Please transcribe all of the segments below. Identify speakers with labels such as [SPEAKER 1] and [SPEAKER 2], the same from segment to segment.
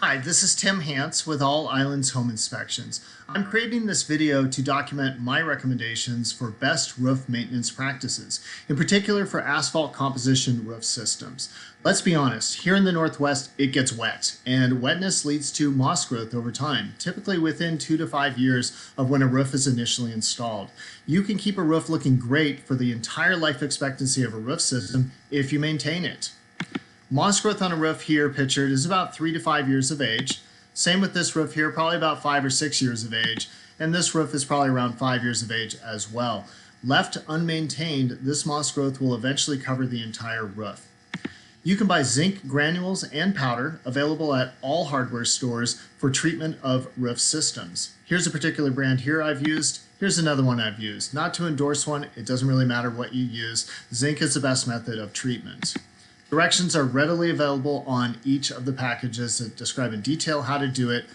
[SPEAKER 1] Hi, this is Tim Hance with All Islands Home Inspections. I'm creating this video to document my recommendations for best roof maintenance practices, in particular for asphalt composition roof systems. Let's be honest, here in the Northwest, it gets wet, and wetness leads to moss growth over time, typically within 2 to 5 years of when a roof is initially installed. You can keep a roof looking great for the entire life expectancy of a roof system if you maintain it. Moss growth on a roof here pictured is about 3 to 5 years of age. Same with this roof here, probably about 5 or 6 years of age. And this roof is probably around 5 years of age as well. Left unmaintained, this moss growth will eventually cover the entire roof. You can buy zinc granules and powder available at all hardware stores for treatment of roof systems. Here's a particular brand here I've used. Here's another one I've used. Not to endorse one, it doesn't really matter what you use. Zinc is the best method of treatment. Directions are readily available on each of the packages that describe in detail how to do it,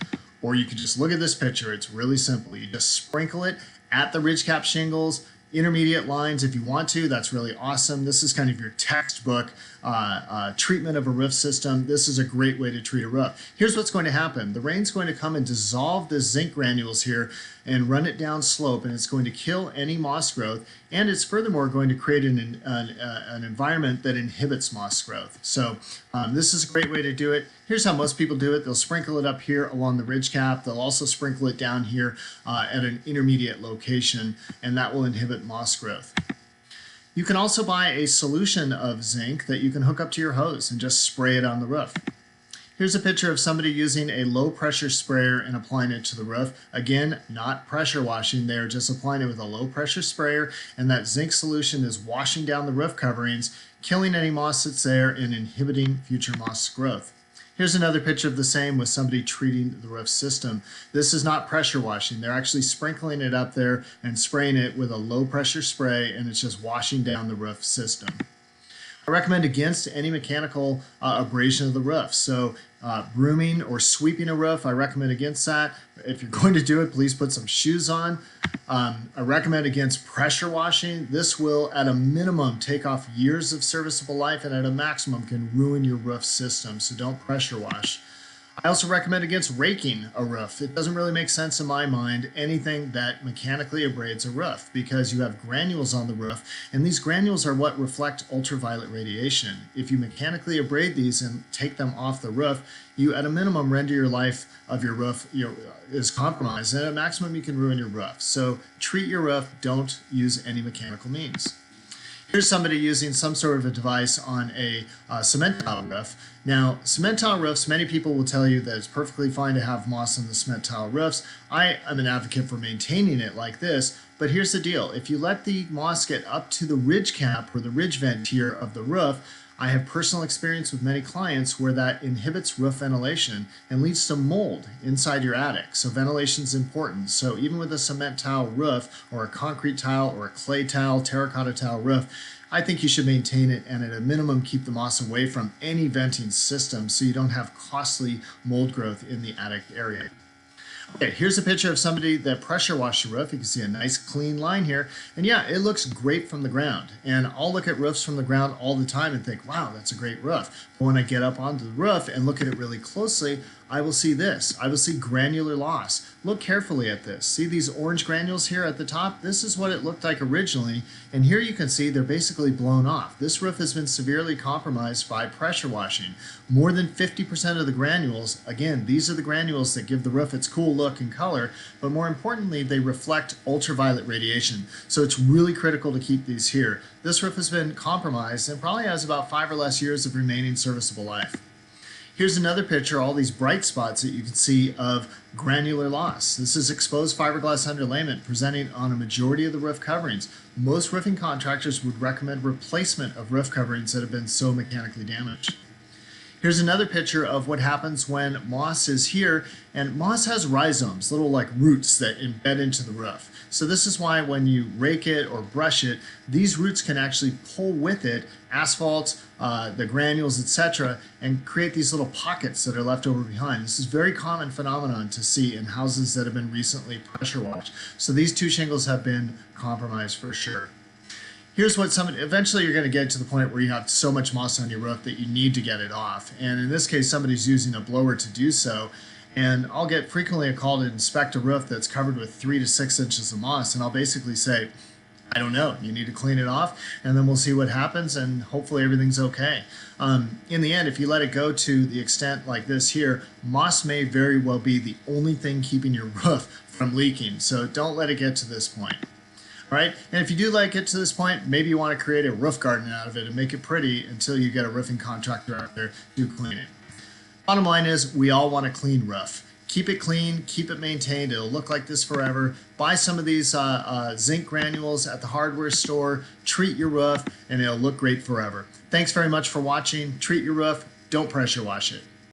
[SPEAKER 1] or you can just look at this picture. It's really simple. You just sprinkle it at the ridge cap shingles, intermediate lines if you want to. That's really awesome. This is kind of your textbook treatment of a roof system. This is a great way to treat a roof. Here's what's going to happen. The rain's going to come and dissolve the zinc granules here and run it down slope, and it's going to kill any moss growth, and it's furthermore going to create an environment that inhibits moss growth. So this is a great way to do it. Here's how most people do it. They'll sprinkle it up here along the ridge cap. They'll also sprinkle it down here at an intermediate location, and that will inhibit moss growth. You can also buy a solution of zinc that you can hook up to your hose and just spray it on the roof. Here's a picture of somebody using a low pressure sprayer and applying it to the roof. Again, not pressure washing, they're just applying it with a low pressure sprayer, and that zinc solution is washing down the roof coverings, killing any moss that's there and inhibiting future moss growth. Here's another picture of the same with somebody treating the roof system. This is not pressure washing. They're actually sprinkling it up there and spraying it with a low pressure spray, and it's just washing down the roof system. I recommend against any mechanical abrasion of the roof. So brooming or sweeping a roof, I recommend against that. If you're going to do it, please put some shoes on. I recommend against pressure washing. This will, at a minimum, take off years of serviceable life, and at a maximum can ruin your roof system, so don't pressure wash. I also recommend against raking a roof. It doesn't really make sense in my mind, anything that mechanically abrades a roof, because you have granules on the roof, and these granules are what reflect ultraviolet radiation. If you mechanically abrade these and take them off the roof, you at a minimum render your life of your roof is compromised, and at a maximum you can ruin your roof. So treat your roof, don't use any mechanical means. Here's somebody using some sort of a device on a cement tile roof. Now, cement tile roofs, many people will tell you that it's perfectly fine to have moss on the cement tile roofs. I am an advocate for maintaining it like this, but here's the deal. If you let the moss get up to the ridge cap or the ridge vent tier of the roof, I have personal experience with many clients where that inhibits roof ventilation and leads to mold inside your attic. So ventilation is important. So even with a cement tile roof or a concrete tile or a clay tile, terracotta tile roof, I think you should maintain it and at a minimum keep the moss away from any venting system so you don't have costly mold growth in the attic area. Okay, here's a picture of somebody that pressure washed a roof. You can see a nice clean line here. And yeah, it looks great from the ground. And I'll look at roofs from the ground all the time and think, wow, that's a great roof. But when I get up onto the roof and look at it really closely, I will see this. I will see granular loss. Look carefully at this. See these orange granules here at the top? This is what it looked like originally. And here you can see they're basically blown off. This roof has been severely compromised by pressure washing. More than 50% of the granules, again, these are the granules that give the roof its cool look and color, but more importantly, they reflect ultraviolet radiation. So it's really critical to keep these here. This roof has been compromised and probably has about 5 or less years of remaining serviceable life. Here's another picture, all these bright spots that you can see of granular loss. This is exposed fiberglass underlayment presenting on a majority of the roof coverings. Most roofing contractors would recommend replacement of roof coverings that have been so mechanically damaged. Here's another picture of what happens when moss is here, and moss has rhizomes, little like roots that embed into the roof. So this is why when you rake it or brush it, these roots can actually pull with it asphalt, the granules, etc., and create these little pockets that are left over behind. This is a very common phenomenon to see in houses that have been recently pressure washed. So these two shingles have been compromised for sure. eventually you're going to get to the point where you have so much moss on your roof that you need to get it off. And in this case, somebody's using a blower to do so. And I'll get frequently a call to inspect a roof that's covered with 3 to 6 inches of moss. And I'll basically say, I don't know, you need to clean it off, and then we'll see what happens, and hopefully everything's okay. In the end, if you let it go to the extent like this here, moss may very well be the only thing keeping your roof from leaking. So don't let it get to this point. All right, and if you do let it get to this point, maybe you want to create a roof garden out of it and make it pretty until you get a roofing contractor out there to clean it. Bottom line is, we all want a clean roof. Keep it clean, keep it maintained, it'll look like this forever. Buy some of these zinc granules at the hardware store, treat your roof, and it'll look great forever. Thanks very much for watching. Treat your roof, don't pressure wash it.